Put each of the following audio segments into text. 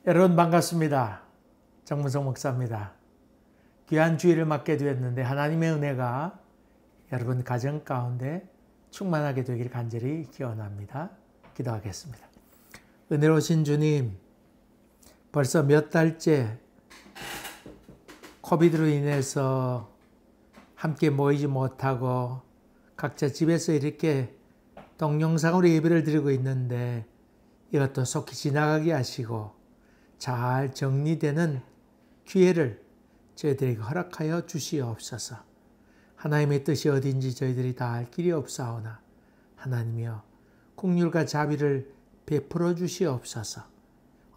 여러분 반갑습니다. 정문성 목사입니다. 귀한 주일을 맞게 되었는데 하나님의 은혜가 여러분 가정 가운데 충만하게 되길 간절히 기원합니다. 기도하겠습니다. 은혜로우신 주님, 벌써 몇 달째 코비드로 인해서 함께 모이지 못하고 각자 집에서 이렇게 동영상으로 예배를 드리고 있는데 이것도 속히 지나가게 하시고 잘 정리되는 기회를 저희들에게 허락하여 주시옵소서. 하나님의 뜻이 어딘지 저희들이 다 알 길이 없사오나 하나님이여 긍휼과 자비를 베풀어 주시옵소서.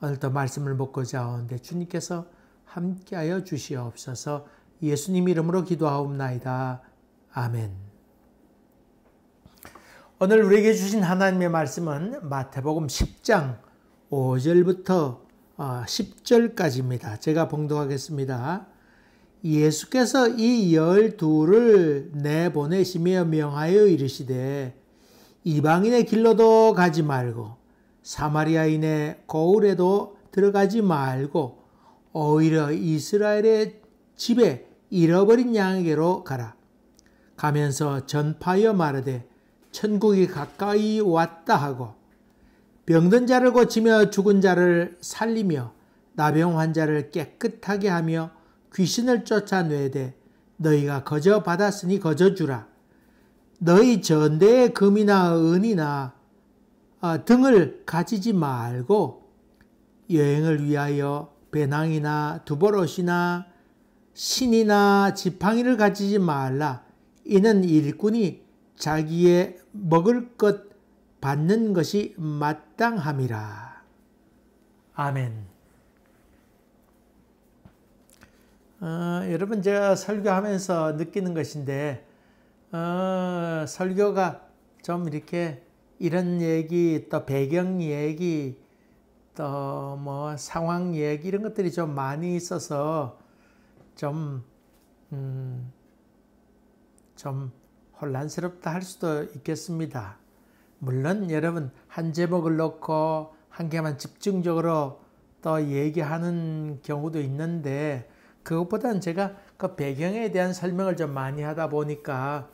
오늘도 말씀을 먹고자 하오는데 주님께서 함께하여 주시옵소서. 예수님 이름으로 기도하옵나이다. 아멘. 오늘 우리에게 주신 하나님의 말씀은 마태복음 10장 5절부터 10절까지입니다. 제가 봉독하겠습니다. 예수께서 이 12를 내보내시며 명하여 이르시되 이방인의 길로도 가지 말고 사마리아인의 고을에도 들어가지 말고 오히려 이스라엘의 집에 잃어버린 양에게로 가라. 가면서 전파하여 말하되 천국이 가까이 왔다 하고 병든 자를 고치며 죽은 자를 살리며 나병 환자를 깨끗하게 하며 귀신을 쫓아내되 너희가 거저 받았으니 거저 주라. 너희 전대에 금이나 은이나 등을 가지지 말고 여행을 위하여 배낭이나 두보롯이나 신이나 지팡이를 가지지 말라. 이는 일꾼이 자기의 먹을 것 받는 것이 마땅함이라. 아멘. 여러분 제가 설교하면서 느끼는 것인데 설교가 좀 이렇게 이런 얘기 또 배경 얘기 또 뭐 상황 얘기 이런 것들이 좀 많이 있어서 좀 혼란스럽다 할 수도 있겠습니다. 물론 여러분 한 제목을 놓고 한 개만 집중적으로 또 얘기하는 경우도 있는데 그것보다는 제가 그 배경에 대한 설명을 좀 많이 하다 보니까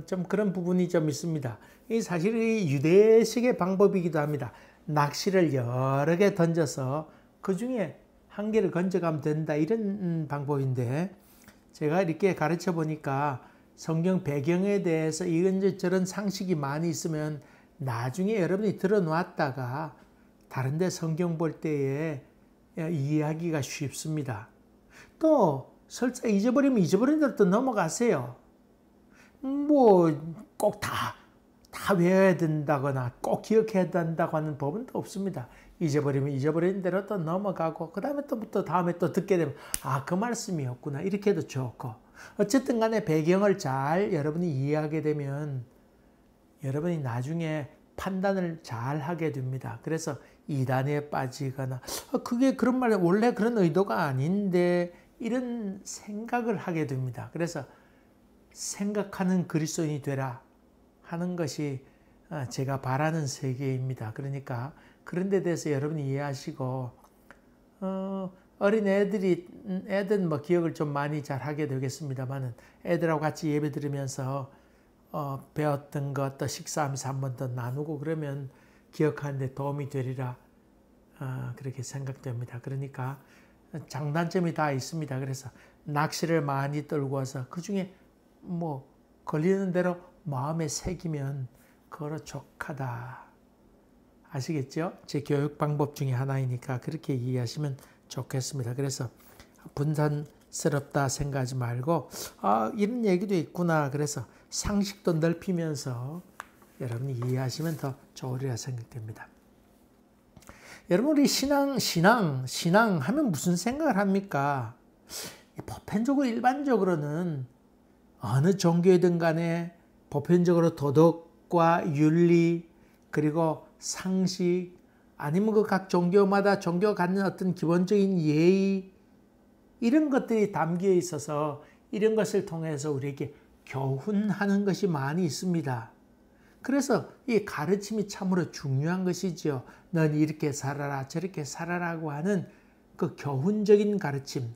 좀 그런 부분이 좀 있습니다. 이 사실 이 유대식의 방법이기도 합니다. 낚시를 여러 개 던져서 그 중에 한 개를 건져가면 된다 이런 방법인데 제가 이렇게 가르쳐 보니까 성경 배경에 대해서 이런저런 상식이 많이 있으면 나중에 여러분이 들어놨다가 다른 데 성경 볼 때에 이해하기가 쉽습니다. 또 설사 잊어버리면 잊어버린 대로 또 넘어가세요. 뭐 꼭 다 외워야 된다거나 꼭 기억해야 된다고 하는 법은 또 없습니다. 잊어버리면 잊어버린 대로 또 넘어가고 그 다음에 또 다음에 또 듣게 되면 그 말씀이었구나 이렇게 해도 좋고 어쨌든 간에 배경을 잘 여러분이 이해하게 되면 여러분이 나중에 판단을 잘 하게 됩니다. 그래서 이단에 빠지거나 그게 그런 말 원래 그런 의도가 아닌데 이런 생각을 하게 됩니다. 그래서 생각하는 그리스도인이 되라 하는 것이 제가 바라는 세계입니다. 그러니까 그런 데 대해서 여러분이 이해하시고 어린 애들은 뭐 기억을 좀 많이 잘 하게 되겠습니다만은 애들하고 같이 예배 드리면서 배웠던 것 또 식사하면서 한 번 더 나누고 그러면 기억하는데 도움이 되리라 그렇게 생각됩니다. 그러니까 장단점이 다 있습니다. 그래서 낚시를 많이 떨고 와서 그 중에 뭐 걸리는 대로 마음에 새기면 그거로 족하다. 아시겠죠? 제 교육 방법 중에 하나이니까 그렇게 이해하시면 좋겠습니다. 그래서 분산스럽다 생각하지 말고 이런 얘기도 있구나. 그래서 상식도 넓히면서 여러분이 이해하시면 더 좋으리라 생각됩니다. 여러분 우리 신앙 하면 무슨 생각을 합니까? 보편적으로 일반적으로는 어느 종교이든 간에 보편적으로 도덕과 윤리 그리고 상식 아니면 그 각 종교마다 종교가 갖는 어떤 기본적인 예의 이런 것들이 담겨 있어서 이런 것을 통해서 우리에게 교훈하는 것이 많이 있습니다. 그래서 이 가르침이 참으로 중요한 것이지요. 넌 이렇게 살아라 저렇게 살아라고 하는 그 교훈적인 가르침.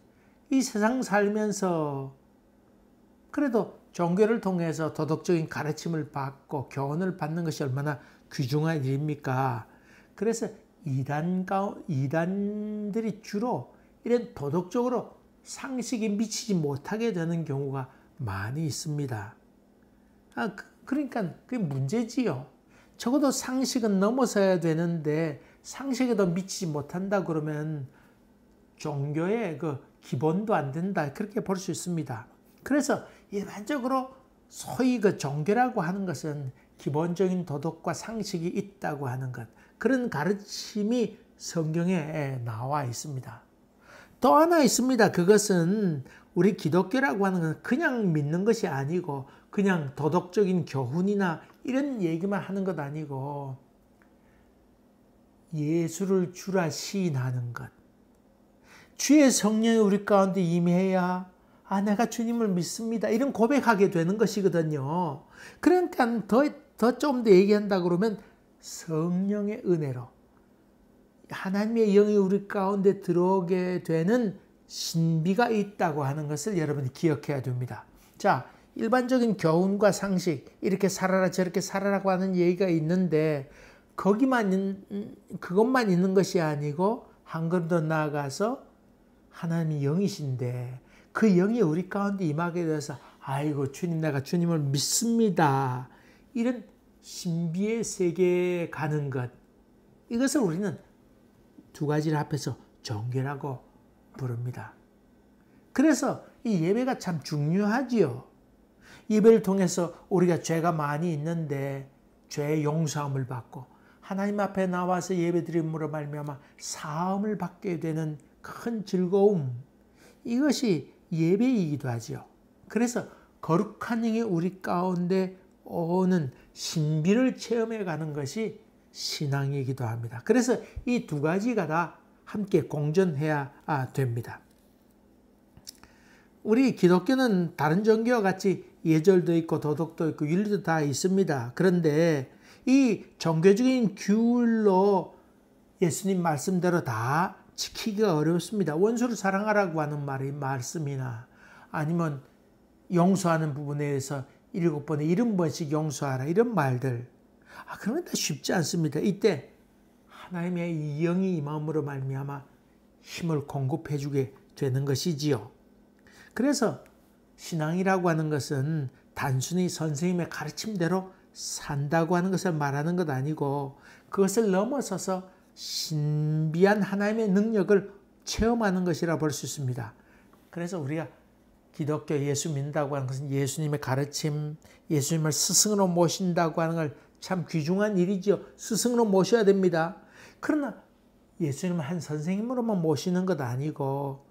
이 세상 살면서 그래도 종교를 통해서 도덕적인 가르침을 받고 교훈을 받는 것이 얼마나 귀중한 일입니까? 그래서 이단들이 주로 이런 도덕적으로 상식에 미치지 못하게 되는 경우가 많이 있습니다. 그러니까 그게 문제지요. 적어도 상식은 넘어서야 되는데 상식에도 미치지 못한다 그러면 종교의 그 기본도 안 된다. 그렇게 볼 수 있습니다. 그래서 일반적으로 소위 그 종교라고 하는 것은 기본적인 도덕과 상식이 있다고 하는 것. 그런 가르침이 성경에 나와 있습니다. 또 하나 있습니다. 그것은 우리 기독교라고 하는 것은 그냥 믿는 것이 아니고 그냥 도덕적인 교훈이나 이런 얘기만 하는 것 아니고 예수를 주라 시인하는 것. 주의 성령이 우리 가운데 임해야 내가 주님을 믿습니다. 이런 고백하게 되는 것이거든요. 그러니까 더 좀 더 얘기한다 그러면 성령의 은혜로 하나님의 영이 우리 가운데 들어오게 되는 신비가 있다고 하는 것을 여러분이 기억해야 됩니다. 자, 일반적인 교훈과 상식, 이렇게 살아라 저렇게 살아라고 하는 얘기가 있는데 그것만 있는 것이 아니고 한 걸음 더 나아가서 하나님이 영이신데 그 영이 우리 가운데 임하게 돼서 아이고 주님 내가 주님을 믿습니다. 이런 신비의 세계에 가는 것. 이것을 우리는 두 가지를 합해서 종교라고 부릅니다. 그래서 이 예배가 참 중요하지요. 예배를 통해서 우리가 죄가 많이 있는데 죄의 용서함을 받고 하나님 앞에 나와서 예배드림으로 말미암아 사함을 받게 되는 큰 즐거움. 이것이 예배이기도 하죠. 그래서 거룩한 영이 우리 가운데 오는 신비를 체험해 가는 것이 신앙이기도 합니다. 그래서 이 두 가지가 다 함께 공존해야 됩니다. 우리 기독교는 다른 종교와 같이 예절도 있고 도덕도 있고 윤리도 다 있습니다. 그런데 이 종교적인 규율로 예수님 말씀대로 다 지키기가 어렵습니다. 원수를 사랑하라고 하는 말씀이나 아니면 용서하는 부분에 대해서 7번에 70번씩 용서하라 이런 말들. 그런 다 쉽지 않습니다. 이때 하나님의 영이 임함으로 말미암아 힘을 공급해 주게 되는 것이지요. 그래서 신앙이라고 하는 것은 단순히 선생님의 가르침대로 산다고 하는 것을 말하는 것 아니고 그것을 넘어서서 신비한 하나님의 능력을 체험하는 것이라 볼 수 있습니다. 그래서 우리가 기독교 예수 믿는다고 하는 것은 예수님의 가르침, 예수님을 스승으로 모신다고 하는 걸 참 귀중한 일이죠. 스승으로 모셔야 됩니다. 그러나 예수님을 한 선생님으로만 모시는 것 아니고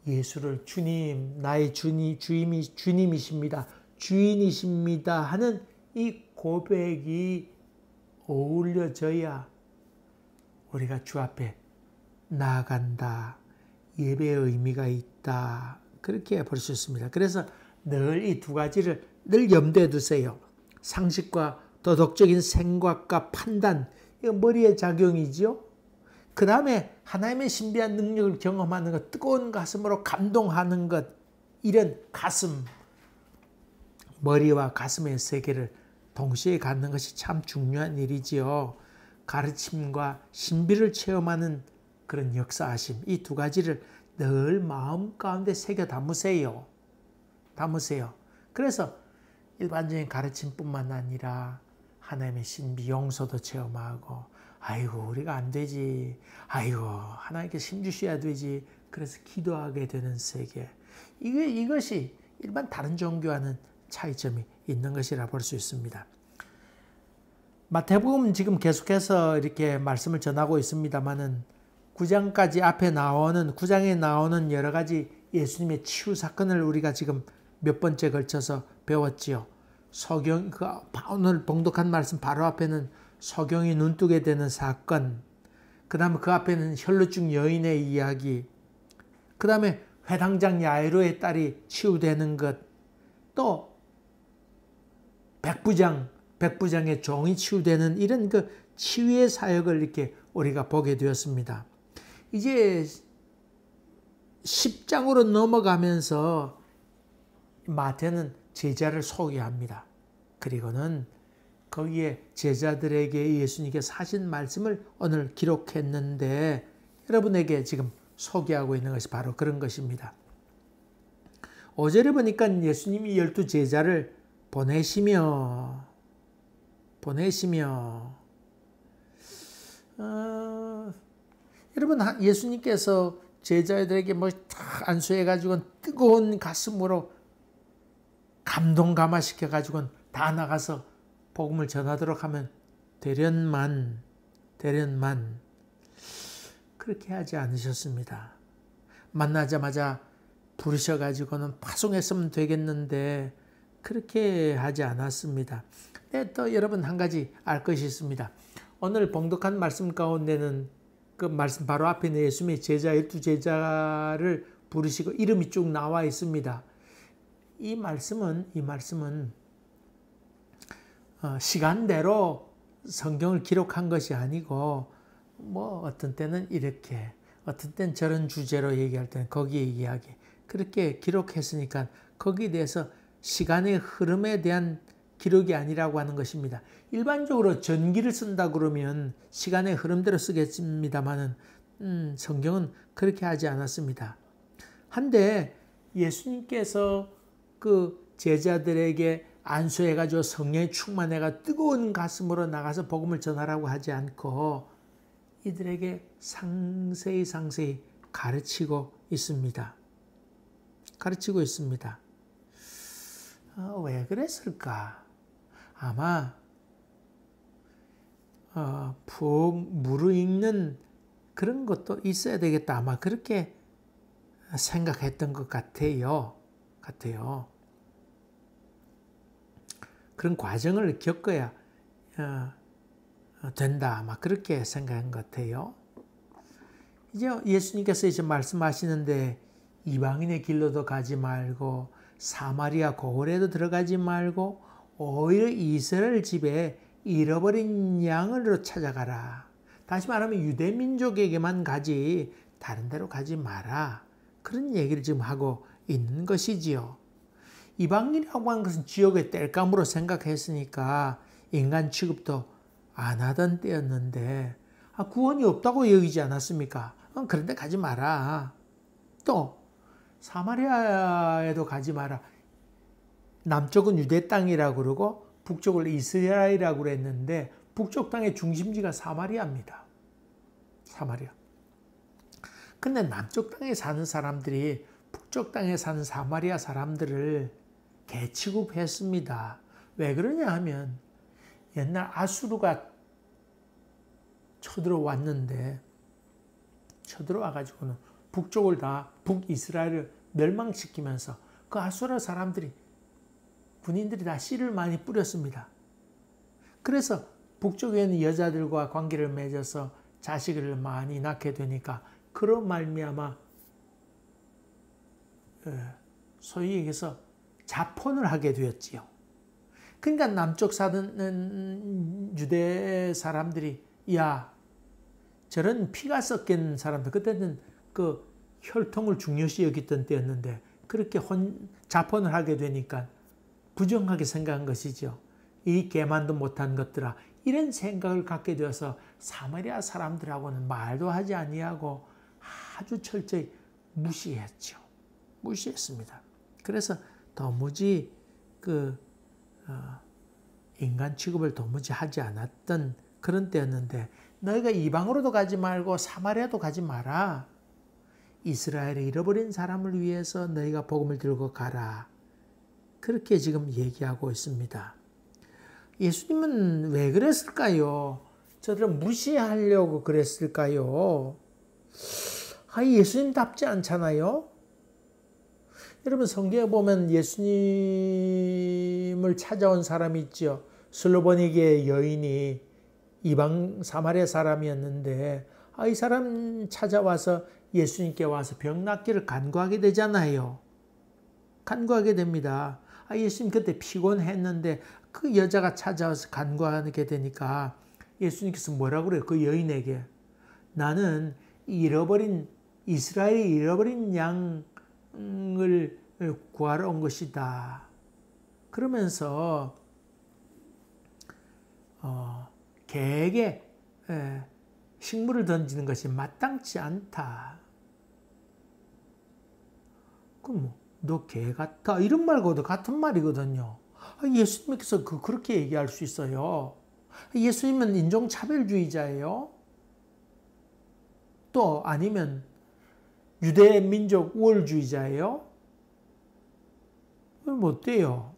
예수를 주님, 나의 주님이십니다. 주인이십니다 하는 이 고백이 어울려져야 우리가 주 앞에 나아간다. 예배의 의미가 있다. 그렇게 볼 수 있습니다. 그래서 늘 이 두 가지를 늘 염두에 두세요. 상식과 도덕적인 생각과 판단, 이거 머리의 작용이지요. 그 다음에 하나님의 신비한 능력을 경험하는 것, 뜨거운 가슴으로 감동하는 것, 이런 가슴, 머리와 가슴의 세계를 동시에 갖는 것이 참 중요한 일이지요. 가르침과 신비를 체험하는 그런 역사하심, 이 두 가지를 늘 마음 가운데 새겨 담으세요. 그래서 일반적인 가르침뿐만 아니라 하나님의 신비 용서도 체험하고 아이고 우리가 안 되지. 아이고 하나님께 힘 주셔야 되지. 그래서 기도하게 되는 세계. 이것이 일반 다른 종교와는 차이점이 있는 것이라 볼 수 있습니다. 마태복음 지금 계속해서 이렇게 말씀을 전하고 있습니다만은 9장까지 앞에 나오는 9장에 나오는 여러 가지 예수님의 치유 사건을 우리가 지금 몇 번째 걸쳐서 배웠지요. 오늘 봉독한 말씀 바로 앞에는 소경이 눈뜨게 되는 사건, 그 다음에 그 앞에는 혈루증 여인의 이야기, 그 다음에 회당장 야이로의 딸이 치유되는 것, 또 백부장 백부장의 종이 치유되는 이런 그 치유의 사역을 이렇게 우리가 보게 되었습니다. 이제 10장으로 넘어가면서 마태는 제자를 소개합니다. 그리고는 거기에 제자들에게 예수님께서 하신 말씀을 오늘 기록했는데 여러분에게 지금 소개하고 있는 것이 바로 그런 것입니다. 5절에 보니까 예수님이 12 제자를 보내시며 여러분 예수님께서 제자들에게 뭐 다 안수해가지고 뜨거운 가슴으로 감동 감화시켜가지고 다 나가서 복음을 전하도록 하면 대련만 그렇게 하지 않으셨습니다. 만나자마자 부르셔가지고는 파송했으면 되겠는데 그렇게 하지 않았습니다. 네, 또 여러분 한 가지 알 것이 있습니다. 오늘 봉독한 말씀 가운데는 그 말씀 바로 앞에 있는 예수님의 제자 12 제자를 부르시고 이름이 쭉 나와 있습니다. 이 말씀은 시간대로 성경을 기록한 것이 아니고 뭐 어떤 때는 이렇게 어떤 때는 저런 주제로 얘기할 때는 거기에 이야기 그렇게 기록했으니까 거기에 대해서 시간의 흐름에 대한 기록이 아니라고 하는 것입니다. 일반적으로 전기를 쓴다 그러면 시간의 흐름대로 쓰겠습니다만은 성경은 그렇게 하지 않았습니다. 한데 예수님께서 그 제자들에게 안수해가지고 성령에 충만해가 뜨거운 가슴으로 나가서 복음을 전하라고 하지 않고 이들에게 상세히 가르치고 있습니다. 왜 그랬을까? 아마 푹 무르익는 그런 것도 있어야 되겠다. 아마 그렇게 생각했던 것 같아요. 그런 과정을 겪어야 된다. 아마 그렇게 생각한 것 같아요. 이제 예수님께서 이제 말씀하시는데 이방인의 길로도 가지 말고 사마리아 고을에도 들어가지 말고 오히려 이스라엘 집에 잃어버린 양으로 찾아가라. 다시 말하면 유대민족에게만 가지 다른 데로 가지 마라. 그런 얘기를 지금 하고 있는 것이지요. 이방인이라고 하는 것은 지옥의 땔감으로 생각했으니까 인간 취급도 안 하던 때였는데 구원이 없다고 여기지 않았습니까? 그런데 가지 마라. 또 사마리아에도 가지 마라. 남쪽은 유대 땅이라고 그러고 북쪽을 이스라엘이라고 그랬는데 북쪽 땅의 중심지가 사마리아입니다. 근데 남쪽 땅에 사는 사람들이 북쪽 땅에 사는 사마리아 사람들을 개취급했습니다. 왜 그러냐 하면 옛날 아수르가 쳐들어왔는데 쳐들어와가지고는 북쪽을 다 북이스라엘을 멸망시키면서 그 아수르 사람들이 군인들이 다 씨를 많이 뿌렸습니다. 그래서 북쪽에 있는 여자들과 관계를 맺어서 자식을 많이 낳게 되니까 그런 말미암아 소위 얘기해서 자폰을 하게 되었지요. 그러니까 남쪽 사는 유대 사람들이 야 저런 피가 섞인 사람들 그때는 그 혈통을 중요시 여겼던 때였는데 그렇게 자폰을 하게 되니까 부정하게 생각한 것이죠. 이 개만도 못한 것들아 이런 생각을 갖게 되어서 사마리아 사람들하고는 말도 하지 아니하고 아주 철저히 무시했습니다. 그래서 도무지 인간 취급을 도무지 하지 않았던 그런 때였는데 너희가 이방으로도 가지 말고 사마리아도 가지 마라. 이스라엘에 잃어버린 사람을 위해서 너희가 복음을 들고 가라. 그렇게 지금 얘기하고 있습니다. 예수님은 왜 그랬을까요? 저들을 무시하려고 그랬을까요? 예수님답지 않잖아요? 여러분 성경에 보면 예수님을 찾아온 사람이 있죠. 슬로보니게 여인이 이방 사마리아 사람이었는데 이 사람 찾아와서 예수님께 와서 병 낫기를 간구하게 되잖아요. 간구하게 됩니다. 예수님 그때 피곤했는데 그 여자가 찾아와서 간구하게 되니까 예수님께서 뭐라고 그래요? 그 여인에게 나는 이스라엘이 잃어버린 양을 구하러 온 것이다. 그러면서 개에게 식물을 던지는 것이 마땅치 않다. 그럼 너 개 같아? 이런 말과도 같은 말이거든요. 예수님께서 그렇게 얘기할 수 있어요. 예수님은 인종차별주의자예요. 또 아니면 유대민족 우월주의자예요. 그럼 어때요?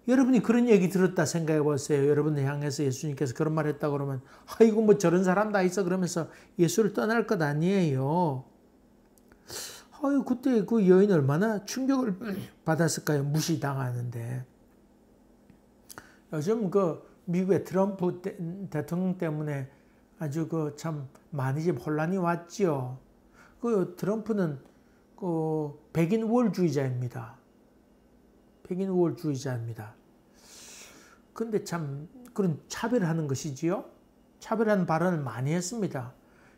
여러분이 그런 얘기 들었다 생각해 보세요. 여러분을 향해서 예수님께서 그런 말 했다 그러면 아이고 뭐 저런 사람 다 있어 그러면서 예수를 떠날 것 아니에요. 아유 그때 그 여인 얼마나 충격을 받았을까요? 무시당하는데. 요즘 그 미국의 트럼프 대통령 때문에 아주 그 참 많이 좀 혼란이 왔지요. 그 트럼프는 그 백인 우월주의자입니다. 백인 우월주의자입니다. 근데 참 그런 차별하는 것이지요. 차별하는 발언을 많이 했습니다.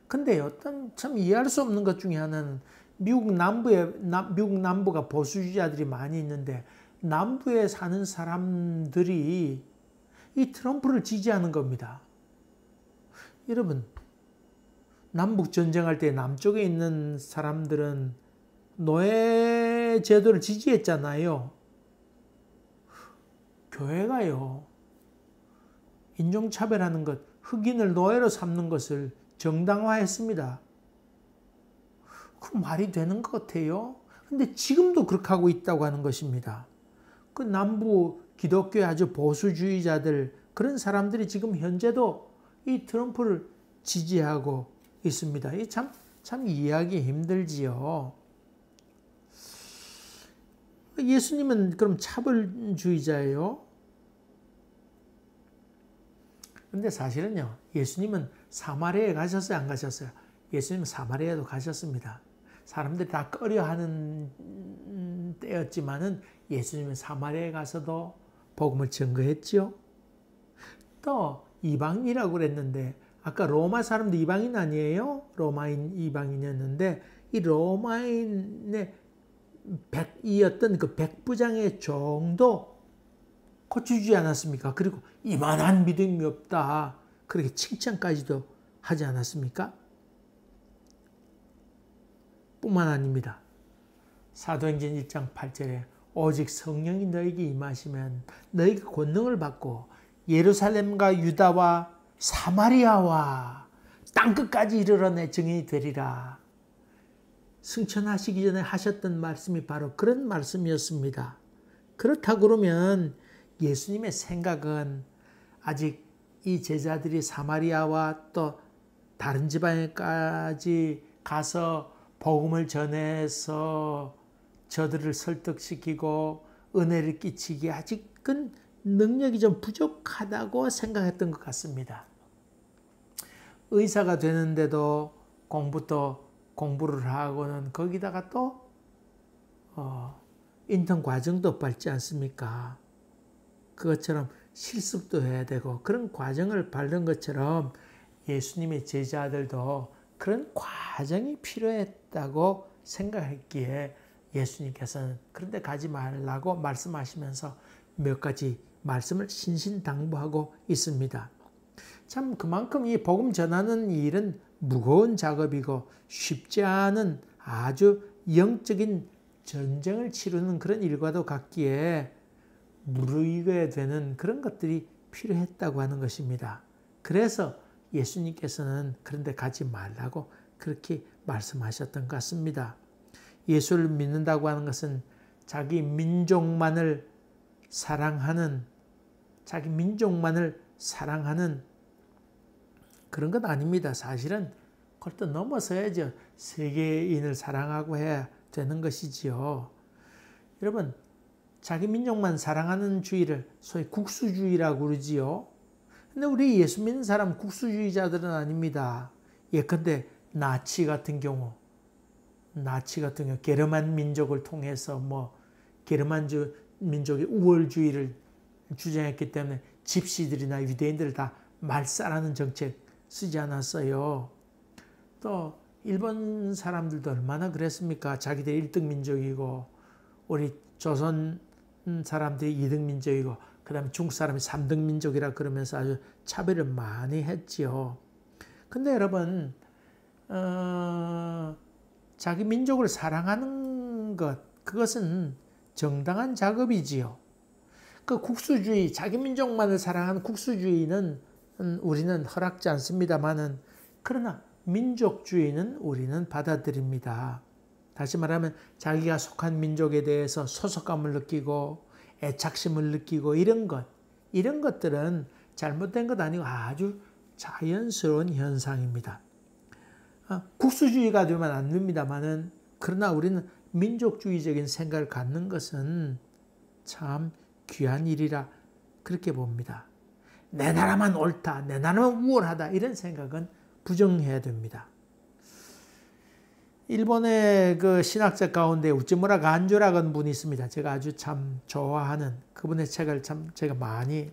근데 어떤 참 이해할 수 없는 것 중에 하나는 미국 남부가 보수주의자들이 많이 있는데 남부에 사는 사람들이 이 트럼프를 지지하는 겁니다. 여러분, 남북 전쟁할 때 남쪽에 있는 사람들은 노예 제도를 지지했잖아요. 교회가요, 인종차별하는 것, 흑인을 노예로 삼는 것을 정당화했습니다. 그 말이 되는 것 같아요. 근데 지금도 그렇게 하고 있다고 하는 것입니다. 그 남부 기독교의 아주 보수주의자들, 그런 사람들이 지금 현재도 이 트럼프를 지지하고 있습니다. 이 참 이해하기 힘들지요. 예수님은 그럼 차별주의자예요? 근데 사실은요, 예수님은 사마리아에 가셨어요, 안 가셨어요? 예수님은 사마리아에도 가셨습니다. 사람들이 다 꺼려하는 때였지만은 예수님은 사마리아에 가서도 복음을 증거했지요. 또 이방인이라고 그랬는데 아까 로마 사람도 이방인 아니에요? 로마인 이방인이었는데 이 로마인의 이었던 그 백부장의 종도 고쳐주지 않았습니까? 그리고 이만한 믿음이 없다. 그렇게 칭찬까지도 하지 않았습니까? 뿐만 아닙니다. 사도행전 1장 8절에 오직 성령이 너에게 임하시면 너희가 권능을 받고 예루살렘과 유다와 사마리아와 땅끝까지 이르러 내 증인이 되리라. 승천하시기 전에 하셨던 말씀이 바로 그런 말씀이었습니다. 그렇다고 그러면 예수님의 생각은 아직 이 제자들이 사마리아와 또 다른 지방에까지 가서 복음을 전해서 저들을 설득시키고 은혜를 끼치기에 아직은 능력이 좀 부족하다고 생각했던 것 같습니다. 의사가 되는데도 공부를 하고는 거기다가 또 인턴 과정도 밟지 않습니까? 그것처럼 실습도 해야 되고 그런 과정을 밟는 것처럼 예수님의 제자들도 그런 과정이 필요했다고 생각했기에 예수님께서는 그런데 가지 말라고 말씀하시면서 몇 가지 말씀을 신신당부하고 있습니다. 참 그만큼 이 복음 전하는 일은 무거운 작업이고 쉽지 않은 아주 영적인 전쟁을 치르는 그런 일과도 같기에 무르익어야 되는 그런 것들이 필요했다고 하는 것입니다. 그래서 예수님께서는 그런데 가지 말라고 그렇게 말씀하셨던 것 같습니다. 예수를 믿는다고 하는 것은 자기 민족만을 사랑하는 그런 것 아닙니다. 사실은 그걸 또 넘어서야죠. 세계인을 사랑하고 해야 되는 것이지요. 여러분, 자기 민족만 사랑하는 주의를 소위 국수주의라고 그러지요. 근데 우리 예수 믿는 사람 국수주의자들은 아닙니다. 예컨대 나치 같은 경우 게르만 민족을 통해서 게르만 민족의 우월주의를 주장했기 때문에 집시들이나 유대인들을 다 말살하는 정책 쓰지 않았어요. 또 일본 사람들도 얼마나 그랬습니까? 자기들이 1등 민족이고 우리 조선 사람들이 2등 민족이고 그 다음에 중국 사람이 3등 민족이라 그러면서 아주 차별을 많이 했지요. 근데 여러분 자기 민족을 사랑하는 것, 그것은 정당한 작업이지요. 그 국수주의, 자기 민족만을 사랑하는 국수주의는 우리는 허락지 않습니다만은, 그러나 민족주의는 우리는 받아들입니다. 다시 말하면 자기가 속한 민족에 대해서 소속감을 느끼고 애착심을 느끼고 이런 것들은 잘못된 것 아니고 아주 자연스러운 현상입니다. 국수주의가 되면 안 됩니다만은, 그러나 우리는 민족주의적인 생각을 갖는 것은 참 귀한 일이라 그렇게 봅니다. 내 나라만 옳다, 내 나라만 우월하다, 이런 생각은 부정해야 됩니다. 일본의 그 신학자 가운데 우찌무라 간조라는 분이 있습니다. 제가 아주 참 좋아하는 그분의 책을 참 제가 많이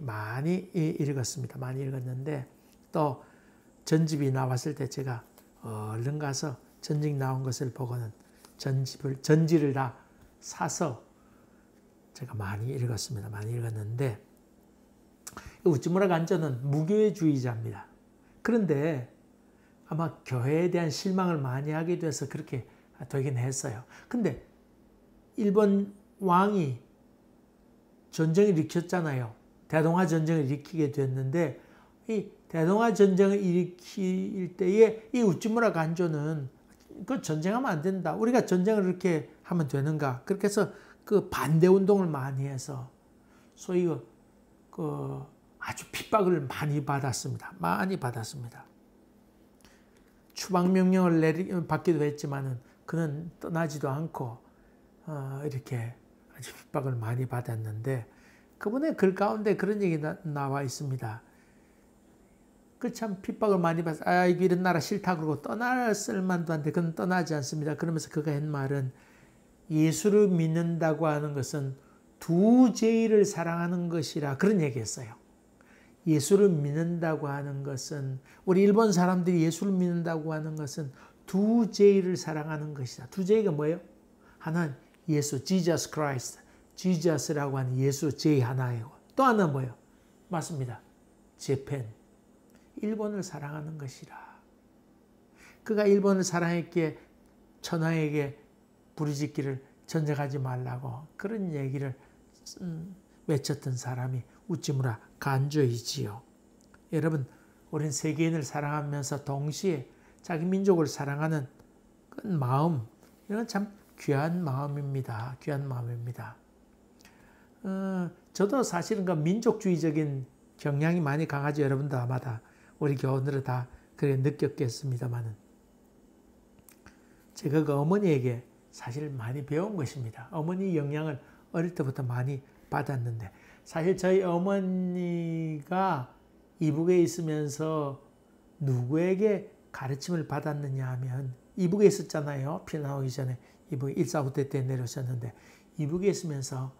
읽었습니다. 많이 읽었는데, 또 전집이 나왔을 때 제가 얼른 가서 전집 나온 것을 보고는 전지를 다 사서 제가 많이 읽었습니다. 많이 읽었는데, 우찌무라 간조는 무교회주의자입니다. 그런데 아마 교회에 대한 실망을 많이 하게 돼서 그렇게 되긴 했어요. 근데 일본 왕이 전쟁을 일으켰잖아요. 대동아 전쟁을 일으키게 됐는데, 이 대동아 전쟁을 일으킬 때에 이 우찌무라 간조는 그 전쟁하면 안 된다, 우리가 전쟁을 이렇게 하면 되는가, 그렇게 해서 그 반대 운동을 많이 해서 소위 그 아주 핍박을 많이 받았습니다. 많이 받았습니다. 추방 명령을 받기도 했지만은 그는 떠나지도 않고 이렇게 아주 핍박을 많이 받았는데, 그분의 글 가운데 그런 얘기가 나와 있습니다. 그 참 핍박을 많이 받아서 이런 나라 싫다 그러고 떠났을 만도 한데 그는 떠나지 않습니다. 그러면서 그가 한 말은, 예수를 믿는다고 하는 것은 두 제의를 사랑하는 것이라, 그런 얘기했어요. 예수를 믿는다고 하는 것은, 우리 일본 사람들이 예수를 믿는다고 하는 것은 두 제의를 사랑하는 것이다. 두 제의가 뭐예요? 하나는 예수, Jesus Christ, Jesus라고 하는 예수 제의 하나이고, 또 하나는 뭐예요? 맞습니다. 재팬, 일본을 사랑하는 것이라. 그가 일본을 사랑했기에 천황에게 부르짖기를 전쟁하지 말라고 그런 얘기를 외쳤던 사람이 우찌무라 간조이지요. 여러분, 우리는 세계인을 사랑하면서 동시에 자기 민족을 사랑하는 그 마음, 이건 참 귀한 마음입니다. 귀한 마음입니다. 저도 사실은 그 민족주의적인 경향이 많이 강하죠. 여러분도 아마 다 우리 교우들은 다 그렇게 느꼈겠습니다만은, 제가 그 어머니에게 사실 많이 배운 것입니다. 어머니 영향을 어릴 때부터 많이 받았는데, 사실 저희 어머니가 이북에 있으면서 누구에게 가르침을 받았느냐 하면, 이북에 있었잖아요. 피난 오기 전에 이북 1.4부대 때 내려오셨는데, 이북에 있으면서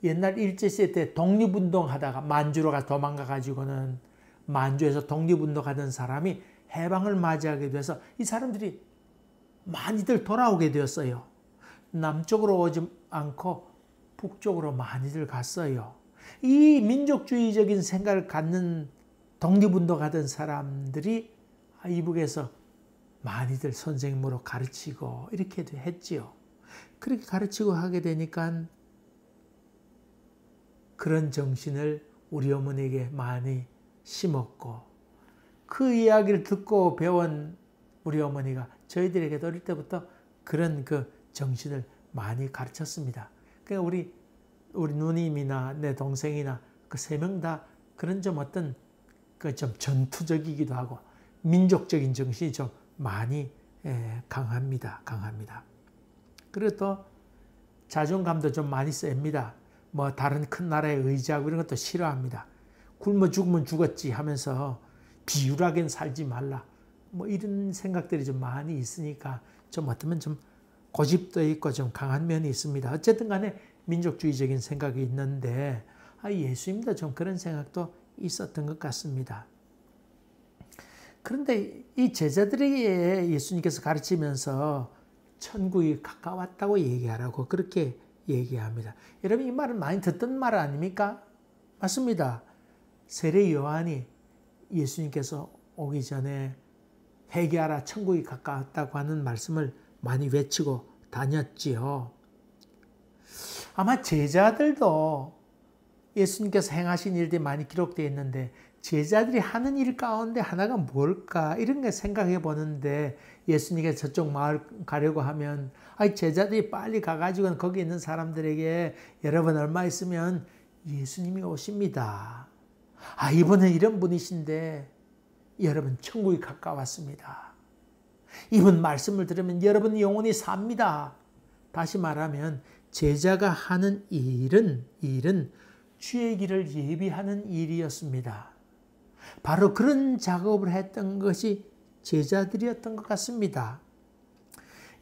옛날 일제시대 때 독립운동 하다가 만주로 도망가 가지고는 만주에서 독립운동 하던 사람이 해방을 맞이하게 돼서 이 사람들이 많이들 돌아오게 되었어요. 남쪽으로 오지 않고 북쪽으로 많이들 갔어요. 이 민족주의적인 생각을 갖는 독립운동 하던 사람들이 이북에서 많이들 선생님으로 가르치고 이렇게 했지요. 그렇게 가르치고 하게 되니까 그런 정신을 우리 어머니에게 많이 심었고, 그 이야기를 듣고 배운 우리 어머니가 저희들에게도 어릴 때부터 그런 그 정신을 많이 가르쳤습니다. 그러니까 우리 누님이나 내 동생이나 그 세 명 다 그런 좀 어떤 그 좀 전투적이기도 하고 민족적인 정신이 좀 많이 강합니다. 그리고 또 자존감도 좀 많이 셉니다. 뭐 다른 큰 나라에 의지하고 이런 것도 싫어합니다. 굶어 죽으면 죽었지 하면서 비굴하게 살지 말라, 뭐 이런 생각들이 좀 많이 있으니까 좀 어쩌면 좀 고집도 있고 좀 강한 면이 있습니다. 어쨌든 간에 민족주의적인 생각이 있는데, 예수님도 좀 그런 생각도 있었던 것 같습니다. 그런데 이 제자들에게 예수님께서 가르치면서 천국이 가까웠다고 얘기하라고 그렇게 얘기합니다. 여러분 이 말은 많이 듣던 말 아닙니까? 맞습니다. 세례 요한이 예수님께서 오기 전에 회개하라 천국이 가까웠다고 하는 말씀을 많이 외치고 다녔지요. 아마 제자들도 예수님께서 행하신 일들이 많이 기록되어 있는데 제자들이 하는 일 가운데 하나가 뭘까 이런 걸 생각해 보는데 예수님께서 저쪽 마을 가려고 하면 제자들이 빨리 가가지고 거기 있는 사람들에게 여러분 얼마 있으면 예수님이 오십니다. 이분은 이런 분이신데 여러분 천국이 가까웠습니다. 이분 말씀을 들으면 여러분 영혼이 삽니다. 다시 말하면 제자가 하는 일은 주의 길을 예비하는 일이었습니다. 바로 그런 작업을 했던 것이 제자들이었던 것 같습니다.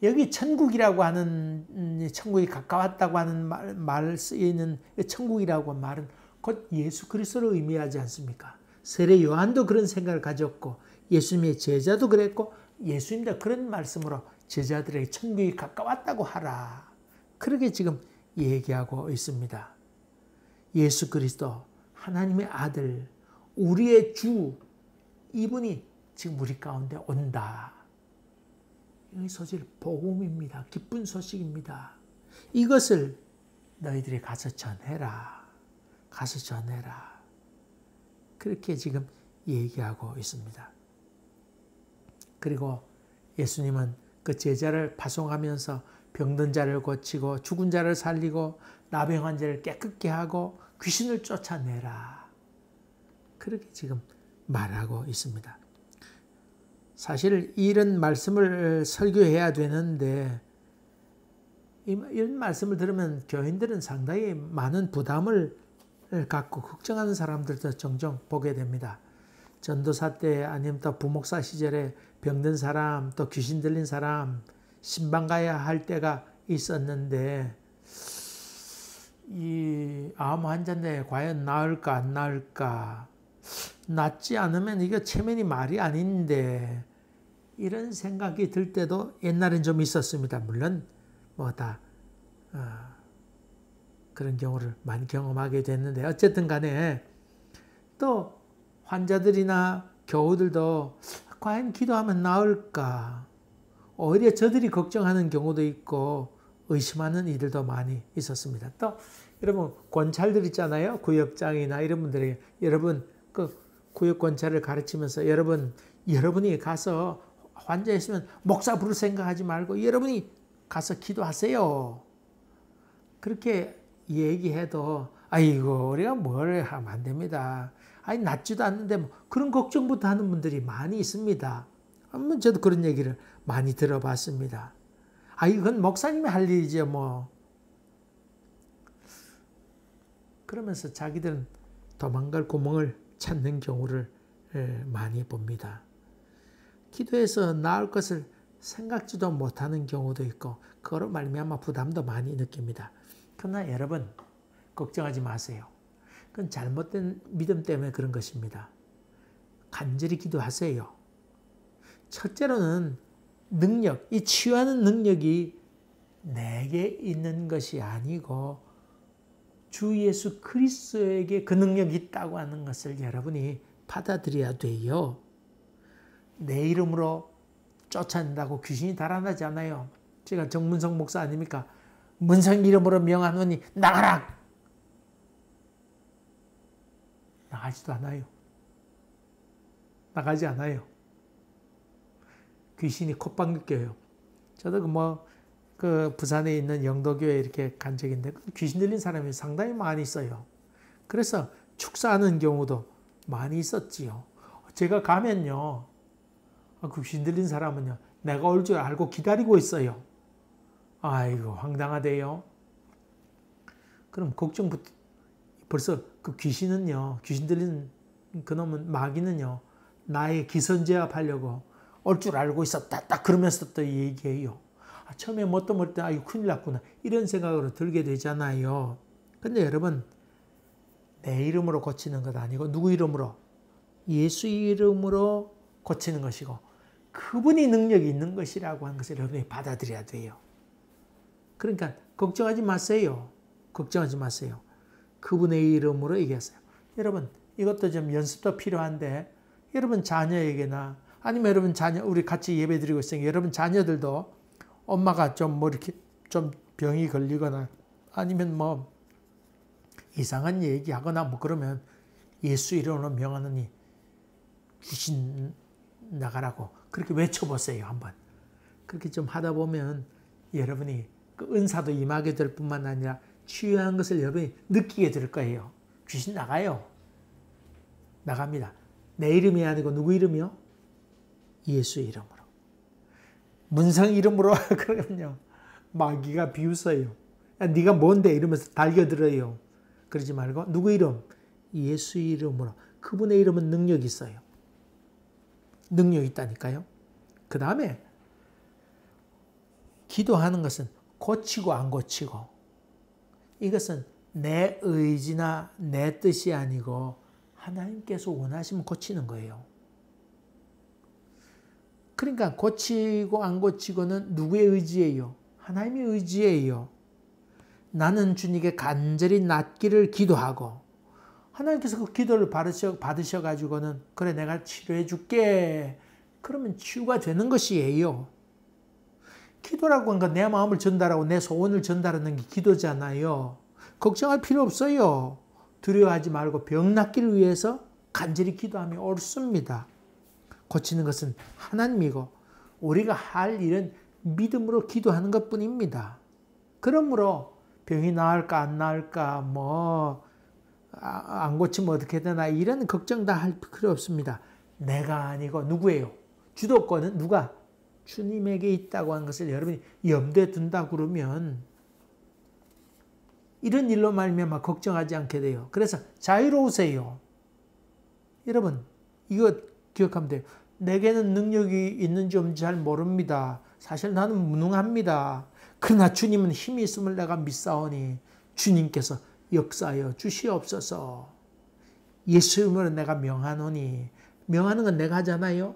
여기 천국이라고 하는 천국이 가까웠다고 하는 말 쓰이는 천국이라고 말은 곧 예수 그리스도를 의미하지 않습니까? 세례 요한도 그런 생각을 가졌고 예수님의 제자도 그랬고 예수님도 그런 말씀으로 제자들에게 천국이 가까웠다고 하라. 그렇게 지금 얘기하고 있습니다. 예수 그리스도 하나님의 아들 우리의 주 이분이 지금 우리 가운데 온다. 이 소식 복음입니다. 기쁜 소식입니다. 이것을 너희들이 가서 전해라. 가서 전해라. 그렇게 지금 얘기하고 있습니다. 그리고 예수님은 그 제자를 파송하면서 병든 자를 고치고 죽은 자를 살리고 나병한 자를 깨끗게 하고 귀신을 쫓아내라. 그렇게 지금 말하고 있습니다. 사실 이런 말씀을 설교해야 되는데 이런 말씀을 들으면 교인들은 상당히 많은 부담을 갖고 걱정하는 사람들도 종종 보게 됩니다. 전도사 때 아니면 또 부목사 시절에 병든 사람 또 귀신 들린 사람 신방 가야 할 때가 있었는데 이 암 환자인데 과연 나을까 안 나을까 낫지 않으면 이거 체면이 말이 아닌데 이런 생각이 들 때도 옛날엔 좀 있었습니다. 물론 그런 경우를 많이 경험하게 됐는데 어쨌든 간에 또 환자들이나 교우들도 과연 기도하면 나을까 오히려 저들이 걱정하는 경우도 있고 의심하는 이들도 많이 있었습니다. 또 여러분 권찰들 있잖아요. 구역장이나 이런 분들에게 여러분 그 구역 권찰을 가르치면서 여러분이 가서 환자 있으면 목사 부를 생각하지 말고 여러분이 가서 기도하세요. 그렇게 얘기해도 아이고 우리가 뭘 하면 안 됩니다. 낫지도 않는데 뭐 그런 걱정부터 하는 분들이 많이 있습니다. 저도 그런 얘기를 많이 들어봤습니다. 이건 목사님이 할 일이죠 뭐. 그러면서 자기들은 도망갈 구멍을 찾는 경우를 많이 봅니다. 기도해서 나을 것을 생각지도 못하는 경우도 있고 그거로 말미암아 부담도 많이 느낍니다. 그러나 여러분 걱정하지 마세요. 그건 잘못된 믿음 때문에 그런 것입니다. 간절히 기도하세요. 첫째로는 능력, 이 치유하는 능력이 내게 있는 것이 아니고 주 예수 그리스도에게 그 능력이 있다고 하는 것을 여러분이 받아들여야 돼요. 내 이름으로 쫓아낸다고 귀신이 달아나지 않아요. 제가 정문성 목사 아닙니까? 문성 이름으로 명하노니 나가라! 나가지도 않아요. 나가지 않아요. 귀신이 콧방귀 껴요. 저도 그 부산에 있는 영도교회 이렇게 간 적이 있는데 귀신 들린 사람이 상당히 많이 있어요. 그래서 축사하는 경우도 많이 있었지요. 제가 가면요. 그 귀신 들린 사람은요. 내가 올 줄 알고 기다리고 있어요. 아이고 황당하대요. 그럼 걱정부터 벌써 그 귀신은요. 귀신 들린 그놈은 마귀는요. 나의 기선제압하려고 올 줄 알고 있었다. 딱 그러면서 또 얘기해요. 처음에 뭣도 모를 때 이거 큰일 났구나. 이런 생각으로 들게 되잖아요. 근데 여러분 내 이름으로 고치는 것 아니고 누구 이름으로? 예수 이름으로 고치는 것이고 그분이 능력이 있는 것이라고 하는 것을 여러분이 받아들여야 돼요. 그러니까 걱정하지 마세요. 걱정하지 마세요. 그분의 이름으로 얘기했어요. 여러분 이것도 좀 연습도 필요한데 여러분 자녀에게나 아니면 여러분 자녀 우리 같이 예배드리고 있으니까 여러분 자녀들도 엄마가 좀 뭐 이렇게 좀 병이 걸리거나 아니면 뭐 이상한 얘기하거나 뭐 그러면 예수 이름으로 명하노니 귀신 나가라고 그렇게 외쳐보세요. 한번. 그렇게 좀 하다 보면 여러분이 그 은사도 임하게 될 뿐만 아니라 치유한 것을 여러분이 느끼게 될 거예요. 귀신 나가요. 나갑니다. 내 이름이 아니고 누구 이름이요? 예수 이름으로. 문성 이름으로 그러면요. 마귀가 비웃어요. 야, 네가 뭔데 이러면서 달겨들어요. 그러지 말고 누구 이름? 예수 이름으로. 그분의 이름은 능력이 있어요. 능력이 있다니까요. 그 다음에 기도하는 것은 고치고 안 고치고 이것은 내 의지나 내 뜻이 아니고 하나님께서 원하시면 고치는 거예요. 그러니까 고치고 안 고치고는 누구의 의지예요? 하나님의 의지예요. 나는 주님께 간절히 낫기를 기도하고 하나님께서 그 기도를 받으셔가지고는 그래 내가 치료해 줄게. 그러면 치유가 되는 것이에요. 기도라고 하는 건 내 마음을 전달하고 내 소원을 전달하는 게 기도잖아요. 걱정할 필요 없어요. 두려워하지 말고 병 낫기를 위해서 간절히 기도하면 옳습니다. 고치는 것은 하나님이고 우리가 할 일은 믿음으로 기도하는 것뿐입니다. 그러므로 병이 나을까 안 나을까 뭐 안 고치면 어떻게 되나 이런 걱정 다 할 필요 없습니다. 내가 아니고 누구예요? 주도권은 누가? 주님에게 있다고 하는 것을 여러분이 염두에 둔다 그러면 이런 일로 말미암아 걱정하지 않게 돼요. 그래서 자유로우세요. 여러분 이거 기억하면 돼요. 내게는 능력이 있는지 없는지 잘 모릅니다. 사실 나는 무능합니다. 그러나 주님은 힘이 있음을 내가 믿사오니 주님께서 역사하여 주시옵소서. 예수 이름으로 내가 명하노니 명하는 건 내가 하잖아요.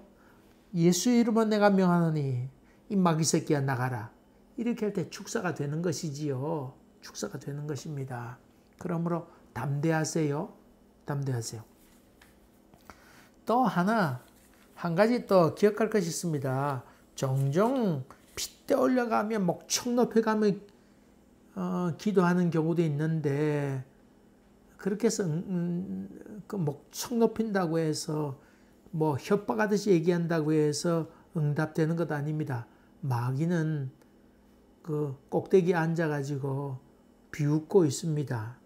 예수 이름으로 내가 명하노니 이 마귀 새끼야 나가라. 이렇게 할 때 축사가 되는 것이지요. 축사가 되는 것입니다. 그러므로 담대하세요. 담대하세요. 또 한 가지 또 기억할 것이 있습니다. 종종 핏대 올려가며 목청 높여가며 기도하는 경우도 있는데 그렇게 해서 그 목청 높인다고 해서 뭐 협박하듯이 얘기한다고 해서 응답되는 것 아닙니다. 마귀는 그 꼭대기에 앉아가지고 비웃고 있습니다.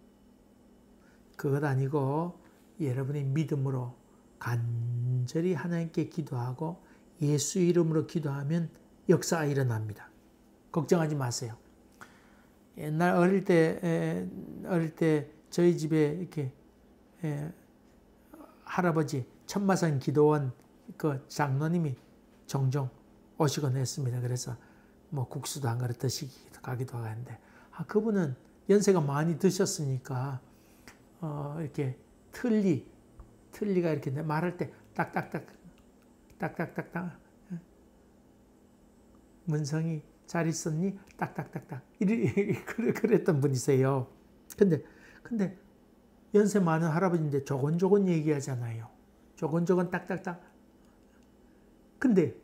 그것 아니고 여러분이 믿음으로 간절히 하나님께 기도하고 예수 이름으로 기도하면 역사가 일어납니다. 걱정하지 마세요. 옛날 어릴 때 저희 집에 이렇게 할아버지 천마산 기도원 그 장로님이 종종 오시곤 했습니다. 그래서 뭐 국수도 한 그릇 드시기도 가기도 하는데 그분은 연세가 많이 드셨으니까 이렇게 틀니가 이렇게 말할 때 딱딱딱 문성이 잘 있었니? 딱딱딱딱 그랬던 분이세요. 근데 연세 많은 할아버지인데 조곤조곤 얘기하잖아요. 조곤조곤 딱딱딱. 근데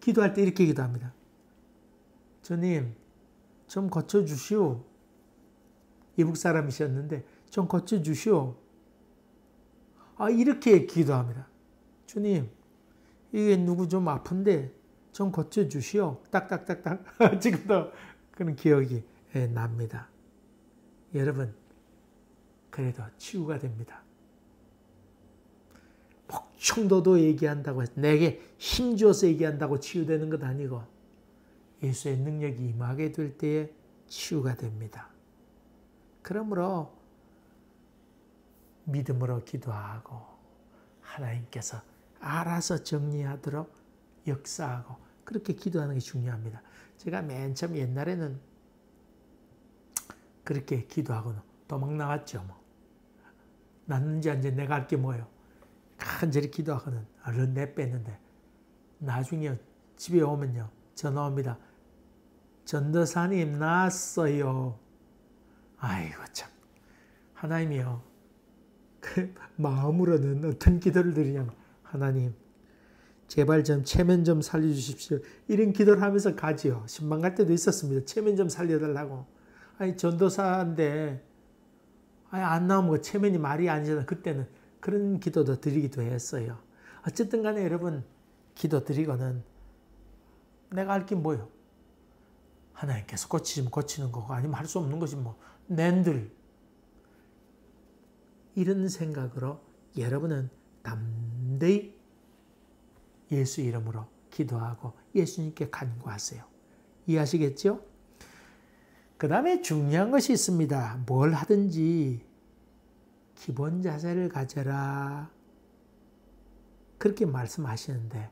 기도할 때 이렇게 기도합니다. 주님 좀 고쳐주시오. 이북 사람이셨는데 좀 고쳐주시오. 이렇게 기도합니다. 주님 이게 누구 좀 아픈데 좀 고쳐주시오. 딱딱딱딱. 지금도 그런 기억이 납니다. 여러분 그래도 치유가 됩니다. 목청도도 얘기한다고 해서 내게 힘줘서 얘기한다고 치유되는 것 아니고 예수의 능력이 임하게 될 때에 치유가 됩니다. 그러므로 믿음으로 기도하고 하나님께서 알아서 정리하도록 역사하고 그렇게 기도하는 게 중요합니다. 제가 맨 처음 옛날에는 그렇게 기도하고는 도망 나왔죠. 뭐. 났는지 이제 내가 할 게 뭐예요? 간절히 기도하거든. 얼른 내뺐는데 나중에 집에 오면요. 전화 옵니다. 전도사님 나았어요. 아이고 참. 하나님이요. 그 마음으로는 어떤 기도를 드리냐면 하나님 제발 좀 체면 좀 살려주십시오. 이런 기도를 하면서 가지요. 신방 갈 때도 있었습니다. 체면 좀 살려달라고. 아니 전도사인데 아니 안 나오면 그 체면이 말이 아니잖아. 그때는 그런 기도도 드리기도 했어요. 어쨌든 간에 여러분 기도 드리고는 내가 할 게 뭐예요? 하나님께서 고치시면 고치는 거고 아니면 할 수 없는 것이 뭐 낸들 이런 생각으로 여러분은 담대히 예수 이름으로 기도하고 예수님께 간구하세요. 이해하시겠죠? 그 다음에 중요한 것이 있습니다. 뭘 하든지 기본 자세를 가져라. 그렇게 말씀하시는데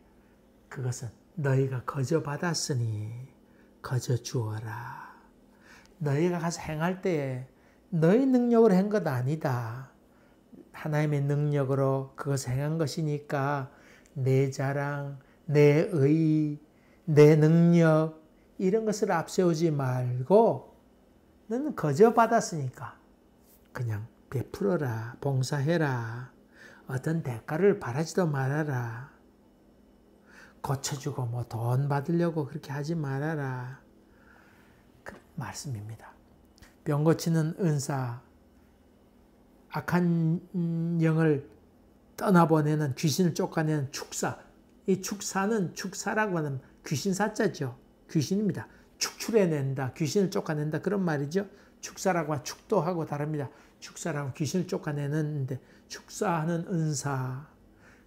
그것은 너희가 거저 받았으니 거저 주어라. 너희가 가서 행할 때에 너희 능력으로 한 것 아니다. 하나님의 능력으로 그것을 행한 것이니까 내 자랑, 내 의, 내 능력 이런 것을 앞세우지 말고 너는 거저 받았으니까 그냥 베풀어라, 봉사해라. 어떤 대가를 바라지도 말아라. 고쳐주고 뭐 돈 받으려고 그렇게 하지 말아라. 그 말씀입니다. 병 고치는 은사, 악한 영을 떠나보내는 귀신을 쫓아내는 축사. 이 축사는 축사라고 하는 귀신사자죠. 귀신입니다. 축출해낸다, 귀신을 쫓아낸다 그런 말이죠. 축사라고 하면 축도하고 다릅니다. 축사라고 귀신을 쫓아내는데 축사하는 은사.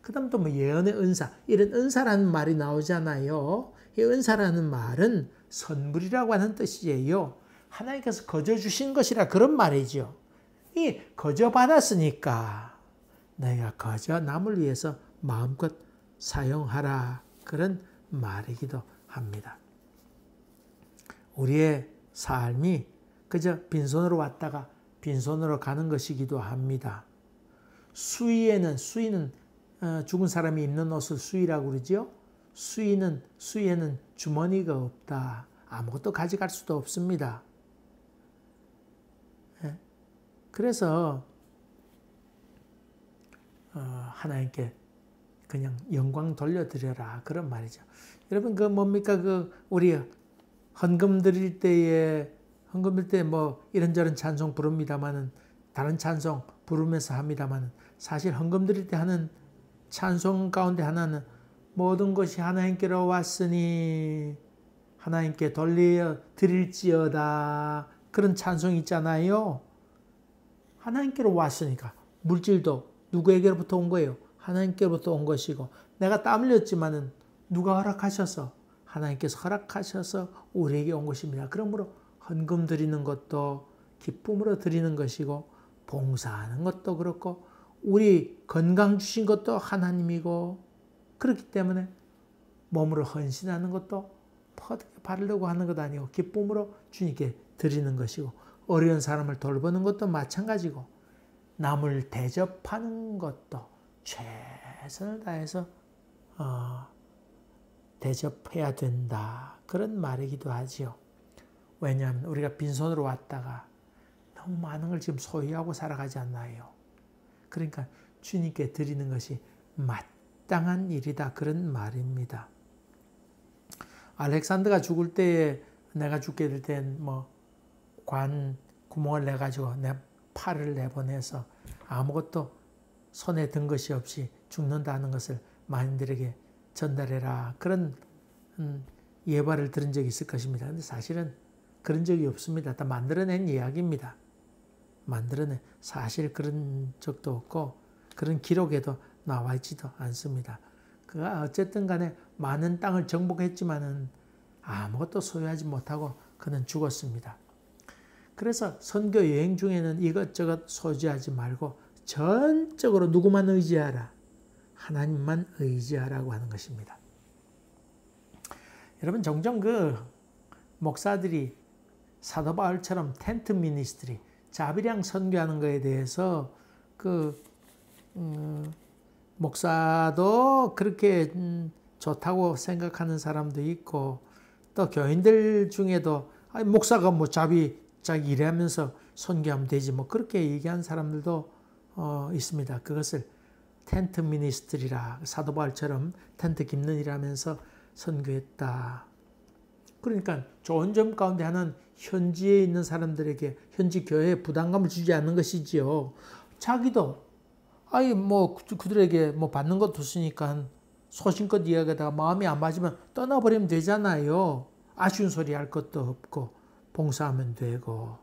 그 다음 또 뭐 예언의 은사. 이런 은사라는 말이 나오잖아요. 이 은사라는 말은 선물이라고 하는 뜻이에요. 하나님께서 거저 주신 것이라 그런 말이죠. 이 거저 받았으니까 너희가 거저 남을 위해서 마음껏 사용하라. 그런 말이기도 합니다. 우리의 삶이 그저 빈손으로 왔다가 빈손으로 가는 것이기도 합니다. 수의는 죽은 사람이 입는 옷을 수의라고 그러죠. 수의에는 주머니가 없다. 아무것도 가져갈 수도 없습니다. 그래서 하나님께 그냥 영광 돌려드려라 그런 말이죠. 여러분 그 뭡니까 우리 헌금 드릴 때에 뭐 이런저런 찬송 부릅니다만은 다른 찬송 부르면서 합니다만은 사실 헌금 드릴 때 하는 찬송 가운데 하나는 모든 것이 하나님께로 왔으니 하나님께 돌려 드릴지어다 그런 찬송이 있잖아요. 하나님께로 왔으니까 물질도 누구에게로부터 온 거예요? 하나님께로부터 온 것이고 내가 땀 흘렸지만은 누가 허락하셔서 하나님께서 허락하셔서 우리에게 온 것입니다. 그러므로 헌금 드리는 것도 기쁨으로 드리는 것이고 봉사하는 것도 그렇고 우리 건강 주신 것도 하나님이고 그렇기 때문에 몸으로 헌신하는 것도 퍼득에 바르려고 하는 것 아니고 기쁨으로 주님께 드리는 것이고 어려운 사람을 돌보는 것도 마찬가지고 남을 대접하는 것도 최선을 다해서 대접해야 된다. 그런 말이기도 하지요. 왜냐하면 우리가 빈손으로 왔다가 너무 많은 걸 지금 소유하고 살아가지 않나요? 그러니까 주님께 드리는 것이 마땅한 일이다. 그런 말입니다. 알렉산더가 죽을 때에 내가 죽게 될 땐 뭐 관 구멍을 내가지고 내 팔을 내보내서 아무것도 손에 든 것이 없이 죽는다는 것을 만인들에게 전달해라. 그런 예발을 들은 적이 있을 것입니다. 근데 사실은 그런 적이 없습니다. 다 만들어낸 이야기입니다. 사실 그런 적도 없고 그런 기록에도 나와 있지도 않습니다. 그가 어쨌든 간에 많은 땅을 정복했지만은 아무것도 소유하지 못하고 그는 죽었습니다. 그래서 선교 여행 중에는 이것저것 소지하지 말고 전적으로 누구만 의지하라. 하나님만 의지하라고 하는 것입니다. 여러분 종종 그 목사들이 사도 바울처럼 텐트 미니스트리, 자비량 선교하는 것에 대해서 그 목사도 그렇게 좋다고 생각하는 사람도 있고, 또 교인들 중에도 아니, 목사가 뭐 자기 일하면서 선교하면 되지 뭐 그렇게 얘기하는 사람들도 있습니다. 그것을 텐트 미니스트리라, 사도 바울처럼 텐트 깁는 일하면서 선교했다. 그러니까 좋은 점 가운데 하나는 현지에 있는 사람들에게, 현지 교회에 부담감을 주지 않는 것이지요. 자기도 아니 뭐 그들에게 뭐 받는 것도 없으니까 소신껏 이야기하다가 마음이 안 맞으면 떠나버리면 되잖아요. 아쉬운 소리 할 것도 없고 봉사하면 되고.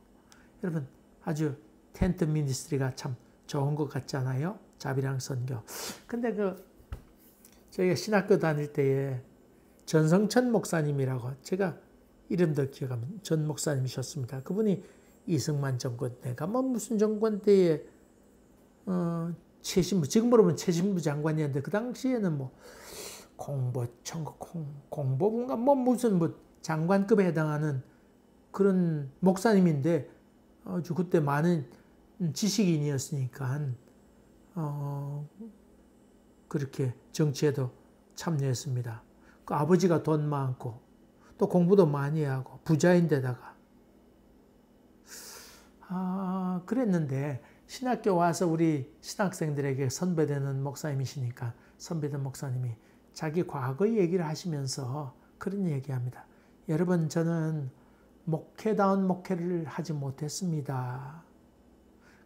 여러분, 아주 텐트 미니스트리가 참 좋은 것 같잖아요. 자비랑 선교. 근데 저희가 신학교 다닐 때에 전성천 목사님이라고, 제가 이름도 기억하면 전 목사님이셨습니다. 그분이 이승만 정권 때가 뭐 무슨 정권 때에 최신부, 지금으로 보면 최신부 장관이었는데 그 당시에는 뭐 공보부인가 뭐 무슨 뭐 장관급에 해당하는 그런 목사님인데 아주 그때 많은 지식인이었으니까 그렇게 정치에도 참여했습니다. 그 아버지가 돈 많고 또 공부도 많이 하고 부자인데다가 그랬는데 신학교 와서 우리 신학생들에게 선배되는 목사님이시니까 선배된 목사님이 자기 과거 얘기를 하시면서 그런 얘기합니다. 여러분, 저는 목회다운 목회를 하지 못했습니다.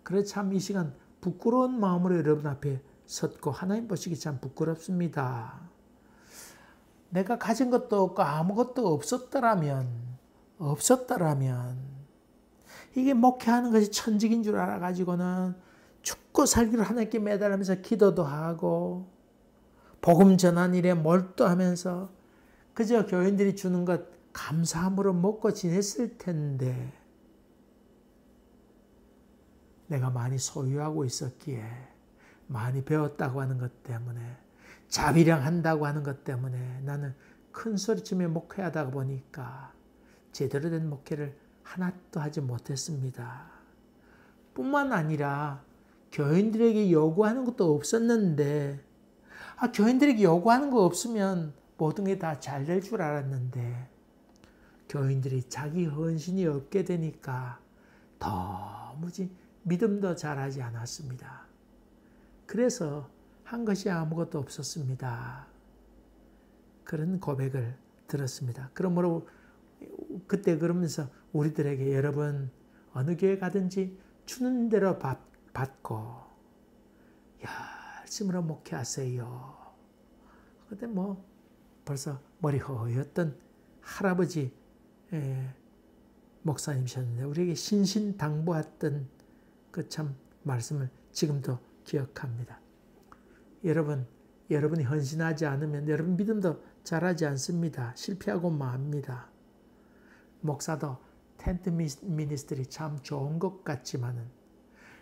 그래서 참 이 시간 부끄러운 마음으로 여러분 앞에 섰고 하나님 보시기 참 부끄럽습니다. 내가 가진 것도 없고 아무것도 없었더라면 이게 목회하는 것이 천직인 줄 알아가지고는 죽고 살기로 하나님께 매달리면서 기도도 하고 복음 전한 일에 몰두하면서 그저 교인들이 주는 것 감사함으로 먹고 지냈을 텐데 내가 많이 소유하고 있었기에, 많이 배웠다고 하는 것 때문에, 자비량 한다고 하는 것 때문에 나는 큰 소리치며 목회하다 보니까 제대로 된 목회를 하나도 하지 못했습니다. 뿐만 아니라 교인들에게 요구하는 것도 없었는데, 교인들에게 요구하는 거 없으면 모든 게 다 잘 될 줄 알았는데 교인들이 자기 헌신이 없게 되니까 도무지 믿음도 잘하지 않았습니다. 그래서 한 것이 아무것도 없었습니다. 그런 고백을 들었습니다. 그러므로 그때 그러면서 우리들에게 여러분 어느 교회 가든지 주는 대로 받고 열심으로 목회하세요. 그때 뭐 벌써 머리 허였던 할아버지 목사님이셨는데 우리에게 신신당부했던 그 참 말씀을 지금도 기억합니다. 여러분이 헌신하지 않으면 여러분 믿음도 잘하지 않습니다. 실패하고 맙니다. 목사도 텐트 미니스트리 참 좋은 것 같지만은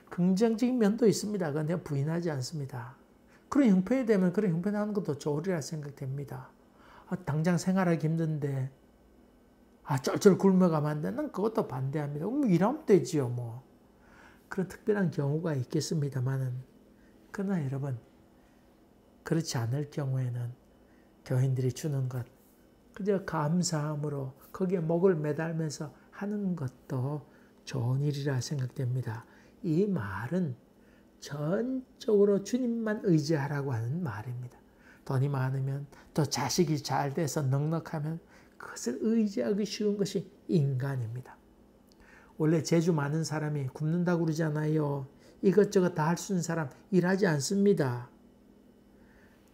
긍정적인 면도 있습니다. 그건 내가 부인하지 않습니다. 그런 형편이 되면 그런 형편하는 것도 좋으리라 생각됩니다. 당장 생활하기 힘든데 쩔쩔 굶어가면 안 돼. 난 그것도 반대합니다. 일하면 되지요 뭐. 그런 특별한 경우가 있겠습니다만은 그러나 여러분 그렇지 않을 경우에는 교인들이 주는 것 그저 감사함으로 거기에 목을 매달면서 하는 것도 좋은 일이라 생각됩니다. 이 말은 전적으로 주님만 의지하라고 하는 말입니다. 돈이 많으면 또 자식이 잘 돼서 넉넉하면 그것을 의지하기 쉬운 것이 인간입니다. 원래 재주 많은 사람이 굶는다고 그러잖아요. 이것저것 다 할 수 있는 사람 일하지 않습니다.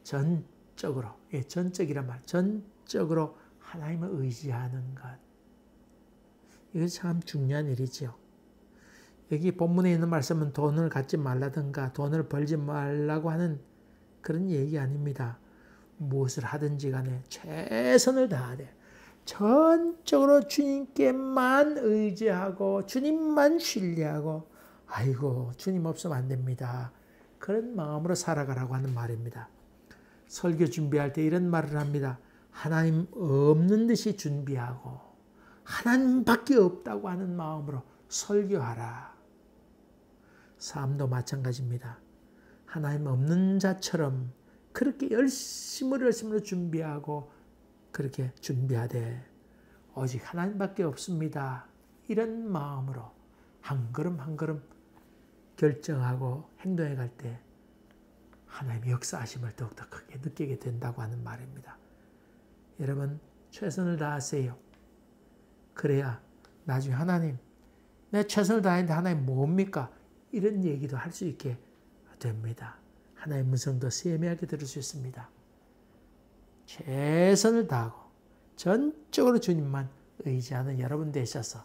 전적으로, 전적이란 말, 전적으로 하나님을 의지하는 것. 이것이 참 중요한 일이죠. 여기 본문에 있는 말씀은 돈을 갖지 말라든가 돈을 벌지 말라고 하는 그런 얘기 아닙니다. 무엇을 하든지 간에 최선을 다하되 전적으로 주님께만 의지하고 주님만 신뢰하고 아이고 주님 없으면 안 됩니다. 그런 마음으로 살아가라고 하는 말입니다. 설교 준비할 때 이런 말을 합니다. 하나님 없는 듯이 준비하고 하나님밖에 없다고 하는 마음으로 설교하라. 삶도 마찬가지입니다. 하나님 없는 자처럼 그렇게 열심으로 준비하고 그렇게 준비하되 오직 하나님밖에 없습니다. 이런 마음으로 한 걸음 한 걸음 결정하고 행동해 갈 때 하나님의 역사하심을 더욱더 크게 느끼게 된다고 하는 말입니다. 여러분 최선을 다하세요. 그래야 나중에 하나님 내 최선을 다했는데 하나님 뭡니까? 이런 얘기도 할 수 있게 됩니다. 하나님의 음성도 세미하게 들을 수 있습니다. 최선을 다하고 전적으로 주님만 의지하는 여러분 되셔서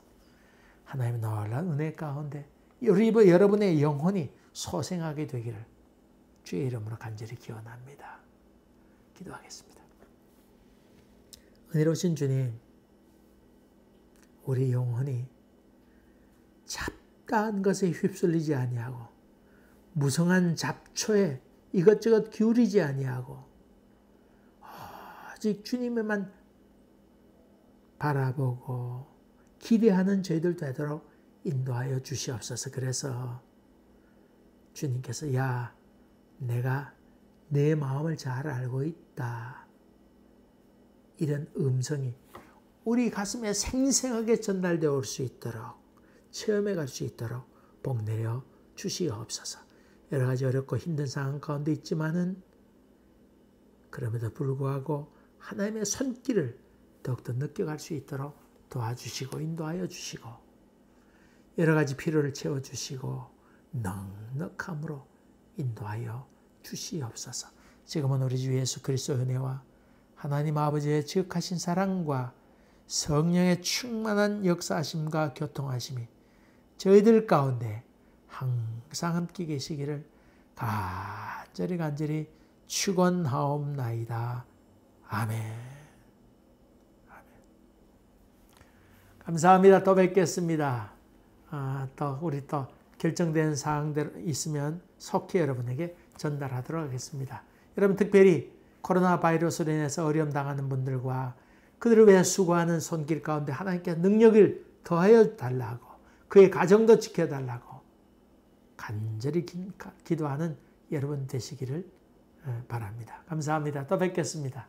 하나님의 놀라운 은혜 가운데 여러분의 영혼이 소생하게 되기를 주의 이름으로 간절히 기원합니다. 기도하겠습니다. 은혜로우신 주님, 우리 영혼이 잡다한 것에 휩쓸리지 아니하고 무성한 잡초에 이것저것 기울이지 아니하고 오직 주님의만 바라보고 기대하는 저희들 되도록 인도하여 주시옵소서. 그래서 주님께서 야 내가 내 마음을 잘 알고 있다. 이런 음성이 우리 가슴에 생생하게 전달되어 올 수 있도록 체험해 갈 수 있도록 복 내려 주시옵소서. 여러 가지 어렵고 힘든 상황 가운데 있지만은 그럼에도 불구하고 하나님의 손길을 더욱더 느껴갈 수 있도록 도와주시고 인도하여 주시고 여러 가지 필요를 채워주시고 넉넉함으로 인도하여 주시옵소서. 지금은 우리 주 예수 그리스도의 은혜와 하나님 아버지의 지극하신 사랑과 성령의 충만한 역사하심과 교통하심이 저희들 가운데 항상 함께 계시기를 간절히 축원하옵나이다. 아멘. 감사합니다. 또 뵙겠습니다. 우리 또 결정된 사항들 있으면 속히 여러분에게 전달하도록 하겠습니다. 여러분 특별히 코로나 바이러스로 인해서 어려움 당하는 분들과 그들을 위해 수고하는 손길 가운데 하나님께 능력을 더하여 달라고 그의 가정도 지켜달라고 간절히 기도하는 여러분 되시기를 바랍니다. 감사합니다. 또 뵙겠습니다.